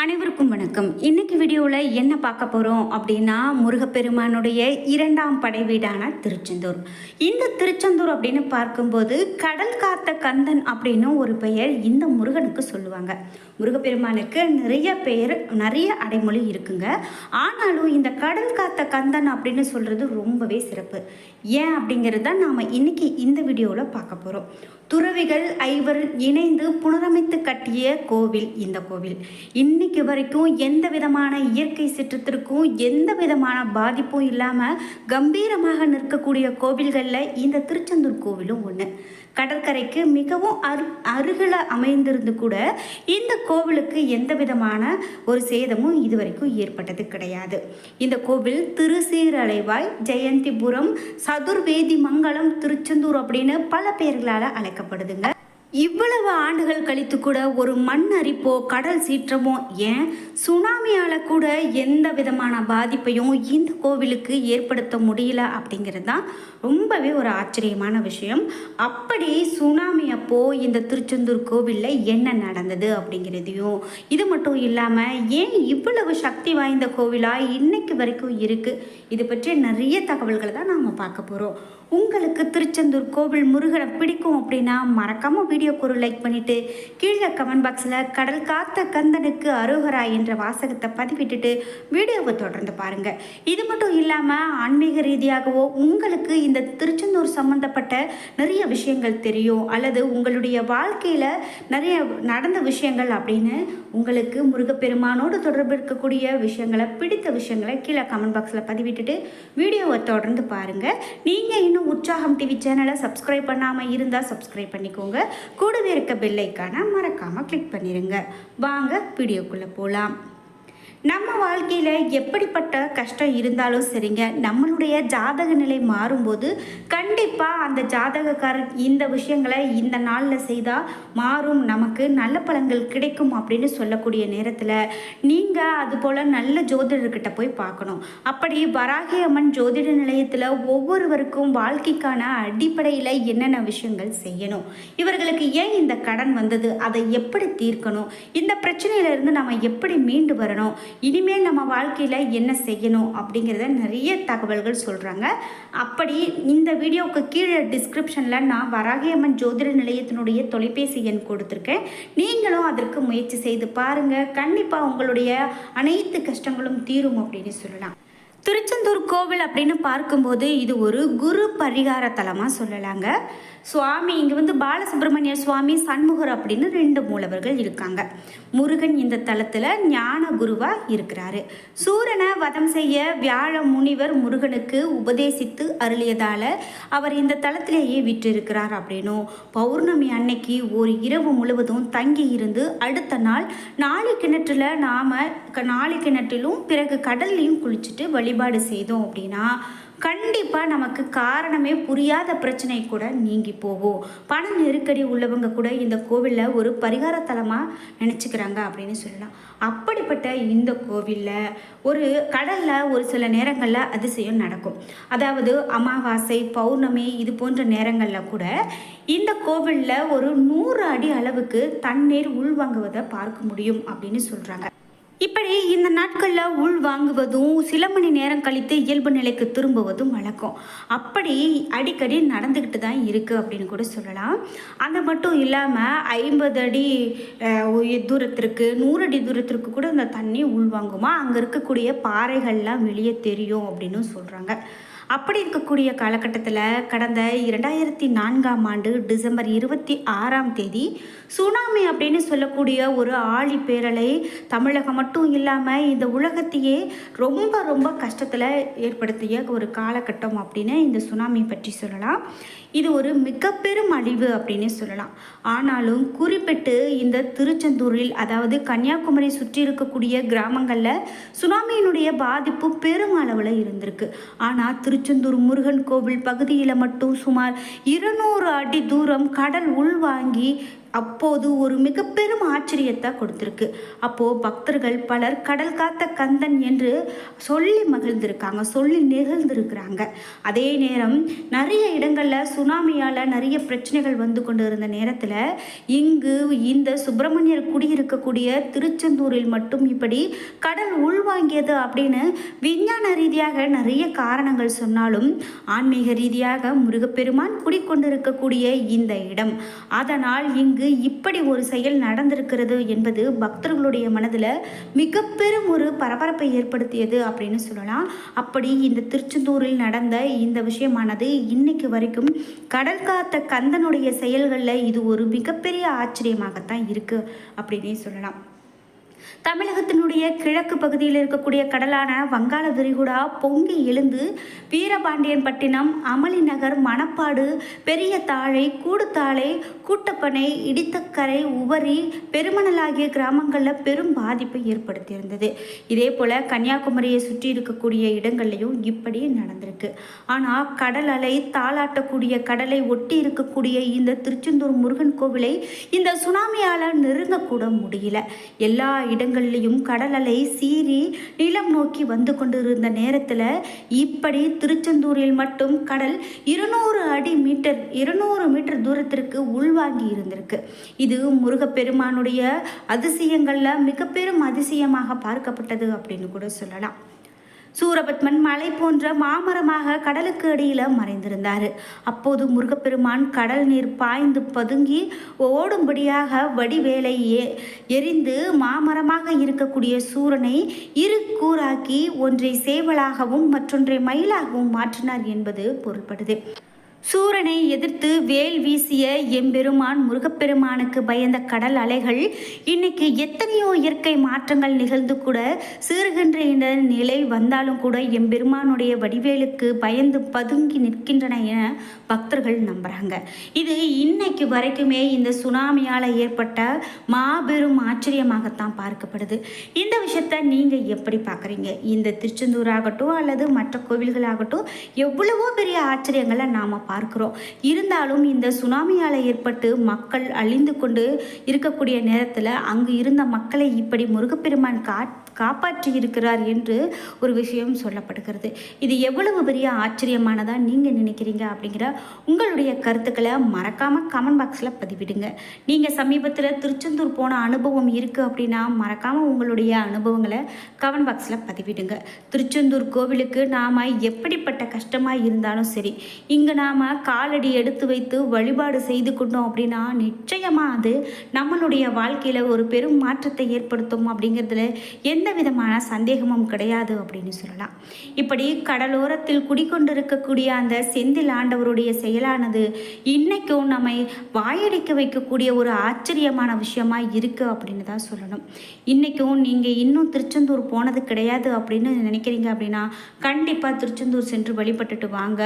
அனைவருக்கும் வணக்கம். இன்னைக்கு வீடியோவில் என்ன பார்க்க போகிறோம் அப்படின்னா, முருகப்பெருமானுடைய இரண்டாம் படை வீடான திருச்செந்தூர். இந்த திருச்செந்தூர் அப்படின்னு பார்க்கும்போது கடல் காத்த கந்தன் அப்படின்னு ஒரு பெயர் இந்த முருகனுக்கு சொல்லுவாங்க. முருகப்பெருமானுக்கு நிறைய பெயர், நிறைய அடைமொழி இருக்குங்க. ஆனாலும் இந்த கடல் காத்த கந்தன் அப்படின்னு சொல்கிறது ரொம்பவே சிறப்பு. ஏன் அப்படிங்கிறது தான் நாம் இன்னைக்கு இந்த வீடியோவில் பார்க்க போகிறோம். துறவிகள் ஐவர் இணைந்து புனரமைத்து கட்டிய கோவில் இந்த கோவில். இன்னைக்கு வரைக்கும் எந்த விதமான இயற்கை சீற்றத்திற்கும் எந்த விதமான பாதிப்பும் இல்லாமல் கம்பீரமாக நிற்கக்கூடிய கோவில்களில் இந்த திருச்செந்தூர் கோவிலும் ஒன்று. கடற்கரைக்கு மிகவும் அருகில் அமைந்திருந்து கூட இந்த கோவிலுக்கு எந்த விதமான ஒரு சேதமும் இதுவரைக்கும் ஏற்பட்டது கிடையாது. இந்த கோவில் திருசீரலைவாய், ஜெயந்திபுரம், சதுர்வேதி மங்கலம், திருச்செந்தூர் அப்படின்னு பல பெயர்களால் அழைக்கப்படுதுங்க. இவ்வளவு ஆண்டுகள் கழித்து கூட ஒரு மண் அரிப்போ கடல் சீற்றமோ ஏன் சுனாமியால் கூட எந்த விதமான பாதிப்பையும் இந்த கோவிலுக்கு ஏற்படுத்த முடியல அப்படிங்கிறது தான் ரொம்பவே ஒரு ஆச்சரியமான விஷயம். அப்படி சுனாமி அப்போ இந்த திருச்செந்தூர் கோவிலில் என்ன நடந்தது அப்படிங்கிறதையும், இது மட்டும் இல்லாமல் ஏன் இவ்வளவு சக்தி வாய்ந்த கோவிலாக இன்னைக்கு வரைக்கும் இருக்குது, இது பற்றி நிறைய தகவல்களை தான் நாம் பார்க்க போகிறோம். உங்களுக்கு திருச்செந்தூர் கோவில் முருகனை பிடிக்கும் அப்படின்னா மறக்காமல் வீடியோக்கு ஒரு லைக் பண்ணிவிட்டு கீழே கமெண்ட் பாக்ஸில் கடல் காத்த கந்தனுக்கு அரோகரா என்ற வாசகத்தை பதிவிட்டுட்டு வீடியோவை தொடர்ந்து பாருங்கள். இது மட்டும் இல்லாமல் ஆன்மீக ரீதியாகவோ உங்களுக்கு இந்த திருச்செந்தூர் சம்மந்தப்பட்ட நிறைய விஷயங்கள் தெரியும், அல்லது உங்களுடைய வாழ்க்கையில் நிறைய நடந்த விஷயங்கள் அப்படின்னு உங்களுக்கு முருகப்பெருமானோடு தொடர்பு இருக்கக்கூடிய விஷயங்களை, பிடித்த விஷயங்களை கீழே கமெண்ட் பாக்ஸில் பதிவிட்டுட்டு வீடியோவை தொடர்ந்து பாருங்கள். நீங்கள் இன்னும் உற்சாகம் டிவி சேனலை சப்ஸ்கிரைப் பண்ணாமல் இருந்தால் சப்ஸ்கிரைப் பண்ணிக்கோங்க. கூடவே இருக்க பெல் ஐக்கானை மறக்காமல் கிளிக் பண்ணிடுங்க. வாங்க வீடியோக்குள்ளே போகலாம். நம்ம வாழ்க்கையில் எப்படிப்பட்ட கஷ்டம் இருந்தாலும் சரிங்க, நம்மளுடைய ஜாதக நிலை மாறும்போது கண்டிப்பாக அந்த ஜாதகக்காரர் இந்த விஷயங்களை இந்த நாளில் செய்தால் மாறும், நமக்கு நல்ல பலன்கள் கிடைக்கும் அப்படின்னு சொல்லக்கூடிய நேரத்தில் நீங்கள் அதுபோல் நல்ல ஜோதிடர்கிட்ட போய் பார்க்கணும். அப்படி வராகி அம்மன் ஜோதிட நிலையத்தில் ஒவ்வொருவருக்கும் வாழ்க்கைக்கான அடிப்படையில் என்னென்ன விஷயங்கள் செய்யணும், இவர்களுக்கு ஏன் இந்த கடன் வந்தது, அதை எப்படி தீர்க்கணும், இந்த பிரச்சனையிலிருந்து நம்ம எப்படி மீண்டு வரணும், இனிமேல் நம்ம வாழ்க்கையில் என்ன செய்யணும் அப்படிங்கிறத நிறைய தகவல்கள் சொல்கிறாங்க. அப்படி இந்த வீடியோவுக்கு கீழே டிஸ்கிரிப்ஷனில் நான் வராகி அம்மன் ஜோதிட நிலையத்தினுடைய தொலைபேசி எண் கொடுத்துருக்கேன். நீங்களும் அதற்கு முயற்சி செய்து பாருங்கள். கண்டிப்பாக உங்களுடைய அனைத்து கஷ்டங்களும் தீரும் அப்படின்னு சொல்லலாம். திருச்செந்தூர் கோவில் அப்படின்னு பார்க்கும்போது இது ஒரு குரு பரிகார தலமாக சொல்லலாங்க. சுவாமி இங்கே பாலசுப்ரமணிய சுவாமி, சண்முகர் அப்படின்னு 2 மூலவர்கள் இருக்காங்க. முருகன் இந்த தலத்தில் ஞான குருவாக இருக்கிறாரு. சூரனை வதம் செய்ய வியாழ முனிவர் முருகனுக்கு உபதேசித்து அருளியதால் அவர் இந்த தலத்திலேயே விற்றிருக்கிறார் அப்படின்னும், பௌர்ணமி அன்னைக்கு ஒரு இரவு முழுவதும் தங்கி இருந்து அடுத்த நாள் நாளை கிணற்றிலும் பிறகு கடல்லையும் குளிச்சுட்டு வழிபாடு செய்தோம் அப்படின்னா கண்டிப்பாக நமக்கு காரணமே புரியாத பிரச்சனை கூட நீங்கி போகும். பண நெருக்கடி உள்ளவங்க கூட இந்த கோவிலில் ஒரு பரிகார தலமாக நினச்சிக்கிறாங்க அப்படின்னு சொல்லலாம். அப்படிப்பட்ட இந்த கோவிலில் ஒரு கடலில் ஒரு சில நேரங்களில் அதிசயம் நடக்கும். அதாவது அமாவாசை, பௌர்ணமி இது போன்ற நேரங்களில் கூட இந்த கோவிலில் ஒரு 100 அடி அளவுக்கு தண்ணீர் உள்வாங்குவதை பார்க்க முடியும் அப்படின்னு சொல்கிறாங்க. இப்படி இந்த நாட்களில் உள் வாங்குவதும் சில மணி நேரம் கழித்து இயல்பு நிலைக்கு திரும்புவதும் வழக்கம். அப்படி அடிக்கடி நடந்துக்கிட்டு தான் இருக்குது அப்படின்னு கூட சொல்லலாம். அது மட்டும் இல்லாமல் 50 அடி தூரத்திற்கு 100 அடி தூரத்திற்கு கூட இந்த தண்ணி உள்வாங்குமா, அங்கே இருக்கக்கூடிய பாறைகள்லாம் வெளியே தெரியும் அப்படின்னு சொல்கிறாங்க. அப்படி இருக்கக்கூடிய காலகட்டத்தில் கடந்த 2004ஆம் ஆண்டு டிசம்பர் 26ஆம் தேதி சுனாமி அப்படின்னு சொல்லக்கூடிய ஒரு ஆழி பேரலை தமிழகம் மட்டும் இல்லாமல் இந்த உலகத்தையே ரொம்ப ரொம்ப கஷ்டத்தில் ஏற்படுத்திய ஒரு காலகட்டம் அப்படின்னு இந்த சுனாமி பற்றி சொல்லலாம். இது ஒரு மிக பெரும் அழிவு அப்படின்னு சொல்லலாம். ஆனாலும் குறிப்பிட்டு இந்த திருச்செந்தூரில், அதாவது கன்னியாகுமரி சுற்றி இருக்கக்கூடிய கிராமங்களில் சுனாமியினுடைய பாதிப்பு பெரும் அளவில் இருந்திருக்கு. ஆனால் திருச்செந்தூர் முருகன் கோவில் பகுதியில் மட்டும் சுமார் 200 அடி தூரம் கடல் உள்வாங்கி அப்போது ஒரு மிக பெரும் ஆச்சரியத்தை கொடுத்துருக்கு. அப்போது பக்தர்கள் பலர் கடல் காத்த கந்தன் என்று சொல்லி மகிழ்ந்திருக்காங்க, சொல்லி நெகிழ்ந்திருக்கிறாங்க. அதே நேரம் நிறைய இடங்களில் சுனாமியால் நிறைய பிரச்சனைகள் வந்து கொண்டு இருந்த நேரத்தில் இங்கு இந்த சுப்பிரமணியர் குடியிருக்கக்கூடிய திருச்செந்தூரில் மட்டும் இப்படி கடல் உள்வாங்கியது அப்படின்னு விஞ்ஞான ரீதியாக நிறைய காரணங்கள் சொன்னாலும் ஆன்மீக ரீதியாக முருகப்பெருமான் குடிக்கொண்டிருக்கக்கூடிய இந்த இடம், அதனால் இங்கு இப்படி ஒரு செயல் நடந்திருக்கிறது என்பது பக்தர்களுடைய மனதில் மிக பெரும் ஒரு பரபரப்பை ஏற்படுத்தியது அப்படின்னு சொல்லலாம். அப்படி இந்த திருச்செந்தூரில் நடந்த இந்த விஷயமானது இன்னைக்கு வரைக்கும் கடல் காத்த கந்தனுடைய செயல்களில் இது ஒரு மிகப்பெரிய ஆச்சரியமாகத்தான் இருக்கு அப்படின்னே சொல்லலாம். தமிழகத்தினுடைய கிழக்கு பகுதியில் இருக்கக்கூடிய கடலான வங்காள விரிகுடா பொங்கி எழுந்து வீரபாண்டியன் பட்டினம், அமளி நகர், மணப்பாடு, பெரிய தாழை, கூடுத்தாழை, கூட்டப்பனை, இடித்தக்கரை, உவரி, பெருமணல் ஆகிய கிராமங்களில் பெரும் பாதிப்பை ஏற்படுத்தியிருந்தது. இதே போல் கன்னியாகுமரியை சுற்றி இருக்கக்கூடிய இடங்கள்லையும் இப்படி நடந்திருக்கு. ஆனால் கடல் அலை தாளாட்டக்கூடிய கடலை ஒட்டி இருக்கக்கூடிய இந்த திருச்செந்தூர் முருகன் கோவிலை இந்த சுனாமியால் நெருங்கக்கூட முடியல. எல்லா இடங்கள்லையும் கடல் அலை சீறி நிலம் நோக்கி வந்து கொண்டிருந்த நேரத்தில் இப்படி திருச்செந்தூரில் மட்டும் கடல் 200 மீட்டர் தூரத்திற்கு உள்வாங்கி இருந்திருக்கு. இது முருகப்பெருமானுடைய அதிசயங்களில் மிக பெரும் அதிசயமாக பார்க்கப்பட்டது அப்படின்னு கூட சொல்லலாம். சூரபத்மன் மலை போன்ற மாமரமாக கடலுக்கு அடியில் மறைந்திருந்தார். அப்போது முருகப்பெருமான் கடல் நீர் பாய்ந்து பதுங்கி ஓடும்படியாக வடிவேலை எரிந்து மாமரமாக இருக்கக்கூடிய சூரனை இரு கூறாக்கி ஒன்றை சேவலாகவும் மற்றொன்றை மயிலாகவும் மாற்றினார் என்பது பொருள்படுது. சூரனை எதிர்த்து வேல் வீசிய எம்பெருமான் முருகப்பெருமானுக்கு பயந்த கடல் அலைகள் இன்னைக்கு எத்தனையோ இயற்கை மாற்றங்கள் நிகழ்ந்து கூட சீறுகின்ற இந்த நிலை வந்தாலும் கூட எம்பெருமானுடைய வடிவேலுக்கு பயந்து பதுங்கி நிற்கின்றன என பக்தர்கள் நம்புகிறாங்க. இது இன்னைக்கு வரைக்குமே இந்த சுனாமியால் ஏற்பட்ட மாபெரும் ஆச்சரியமாகத்தான் பார்க்கப்படுது. இந்த விஷயத்தை நீங்கள் எப்படி பார்க்குறீங்க? இந்த திருச்செந்தூர் ஆகட்டும் அல்லது மற்ற கோவில்களாகட்டும் எவ்வளவோ பெரிய ஆச்சரியங்களை நாம் பார்க்கிறோம். இருந்தாலும் இந்த சுனாமியால் ஏற்பட்டு மக்கள் அழிந்து கொண்டு இருக்கக்கூடிய நேரத்தில் அங்கு இருந்த மக்களை இப்படி முருகப்பெருமான் காப்பாற்றி இருக்கிறார் என்று ஒரு விஷயம் சொல்லப்படுகிறது. இது எவ்வளவு பெரிய ஆச்சரியமானதாக நீங்கள் நினைக்கிறீங்க அப்படிங்கிற உங்களுடைய கருத்துக்களை மறக்காமல் கமெண்ட் பாக்ஸில் பதிவிடுங்க. நீங்கள் சமீபத்தில் திருச்செந்தூர் போன அனுபவம் இருக்குது அப்படின்னா மறக்காமல் உங்களுடைய அனுபவங்களை கமெண்ட் பாக்ஸில் பதிவிடுங்க. திருச்செந்தூர் கோவிலுக்கு நாம் எப்படிப்பட்ட கஷ்டமாக இருந்தாலும் சரி, இங்கே நாம் காலடி எடுத்து வைத்து வழிபாடு செய்து கொண்டோம் அப்படின்னா நிச்சயமாக அது நம்மளுடைய வாழ்க்கையில் ஒரு பெரும் மாற்றத்தை ஏற்படுத்தும் அப்படிங்கிறதுல எந்த விதமான சந்தேகமும் கிடையாது அப்படின்னு சொல்லலாம். இப்படி கடலோரத்தில் குடிக்கொண்டிருக்கக்கூடிய அந்த செந்தில் ஆண்டவருடைய செயலானது இன்னைக்கும் நம்மை வாயடிக்க வைக்கக்கூடிய ஒரு ஆச்சரியமான விஷயமா இருக்கு அப்படின்னு தான் சொல்லணும். இன்னைக்கும் நீங்கள் இன்னும் திருச்செந்தூர் போனது கிடையாது அப்படின்னு நினைக்கிறீங்க அப்படின்னா கண்டிப்பாக திருச்செந்தூர் சென்று வழிபட்டுட்டு வாங்க.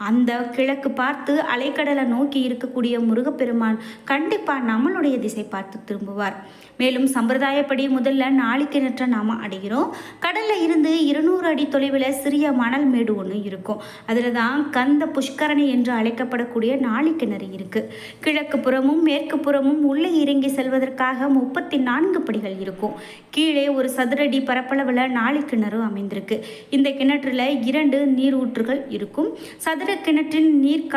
அந்த கிழக்கு பார்த்து அலைக்கடலை நோக்கி இருக்கக்கூடிய முருகப்பெருமான் கண்டிப்பாக நம்மளுடைய திசை பார்த்து திரும்புவார். மேலும் சம்பிரதாயப்படி முதல்ல நாளிக்கிணற்றை நாம் அடைகிறோம். கடலில் இருந்து 200 அடி தொலைவில் சிறிய மணல் மேடு ஒன்று இருக்கும். அதில் தான் கந்த புஷ்கரணி என்று அழைக்கப்படக்கூடிய நாளிக்கிணறு இருக்குது. கிழக்கு புறமும் மேற்கு புறமும் உள்ளே இறங்கி செல்வதற்காக 34 படிகள் இருக்கும். கீழே ஒரு சதுரடி பரப்பளவில் நாளிக்கிணறு அமைந்திருக்கு. இந்த கிணற்றில் 2 நீர் ஊற்றுகள் இருக்கும். சதுர கிணற்றின் நீர்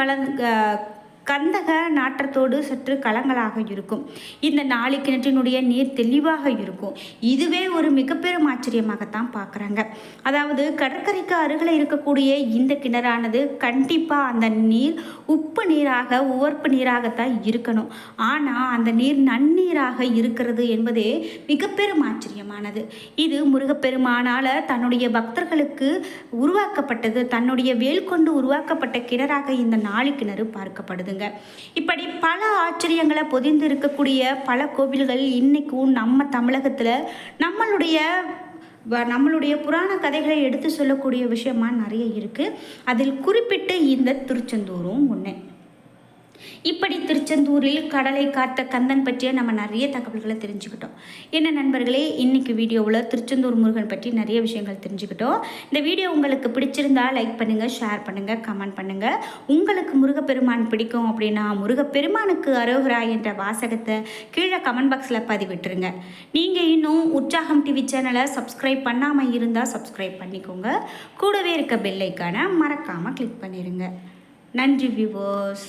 கந்தக நாற்றத்தோடு சற்று கலங்களாக இருக்கும். இந்த நாளிக்கிணற்றினுடைய நீர் தெளிவாக இருக்கும். இதுவே ஒரு மிகப்பெரும் ஆச்சரியமாகத்தான் பார்க்குறாங்க. அதாவது கடற்கரைக்கு அருகில் இருக்கக்கூடிய இந்த கிணறானது கண்டிப்பாக அந்த நீர் உப்பு நீராக உவர்ப்பு நீராகத்தான் இருக்கணும். ஆனால் அந்த நீர் நன்னீராக இருக்கிறது என்பதே மிகப்பெரும் ஆச்சரியமானது. இது முருகப்பெருமானால் தன்னுடைய பக்தர்களுக்கு உருவாக்கப்பட்டது, தன்னுடைய வேல் கொண்டு உருவாக்கப்பட்ட கிணறாக இந்த நாளிக்கிணறு பார்க்கப்படுது. இப்படி பல ஆச்சரியங்களை பொதிந்து இருக்கக்கூடிய பல கோவில்கள் இன்னைக்கும் நம்ம தமிழகத்தில் நம்மளுடைய புராண கதைகளை எடுத்து சொல்லக்கூடிய விஷயமா நிறைய இருக்குது. அதில் குறிப்பிட்டு இந்த திருச்செந்தூரும் ஒன்று. இப்படி திருச்செந்தூரில் கடலை காத்த கந்தன் பற்றிய நம்ம நிறைய தகவல்களை தெரிஞ்சுக்கிட்டோம். என்ன நண்பர்களே, இன்னைக்கு வீடியோவில் திருச்செந்தூர் முருகன் பற்றி நிறைய விஷயங்கள் தெரிஞ்சுக்கிட்டோம். இந்த வீடியோ உங்களுக்கு பிடிச்சிருந்தா லைக் பண்ணுங்கள், ஷேர் பண்ணுங்கள், கமெண்ட் பண்ணுங்கள். உங்களுக்கு முருகப்பெருமான் பிடிக்கும் அப்படின்னா முருகப்பெருமானுக்கு அரோகரா என்ற வாசகத்தை கீழே கமெண்ட் பாக்ஸில் பதிவிட்டுருங்க. நீங்கள் இன்னும் உற்சாகம் டிவி சேனலை சப்ஸ்கிரைப் பண்ணாமல் இருந்தால் சப்ஸ்கிரைப் பண்ணிக்கோங்க. கூடவே இருக்க பெல் ஐக்கானை மறக்காமல் கிளிக் பண்ணிடுங்க. நன்றி வியூவர்ஸ்.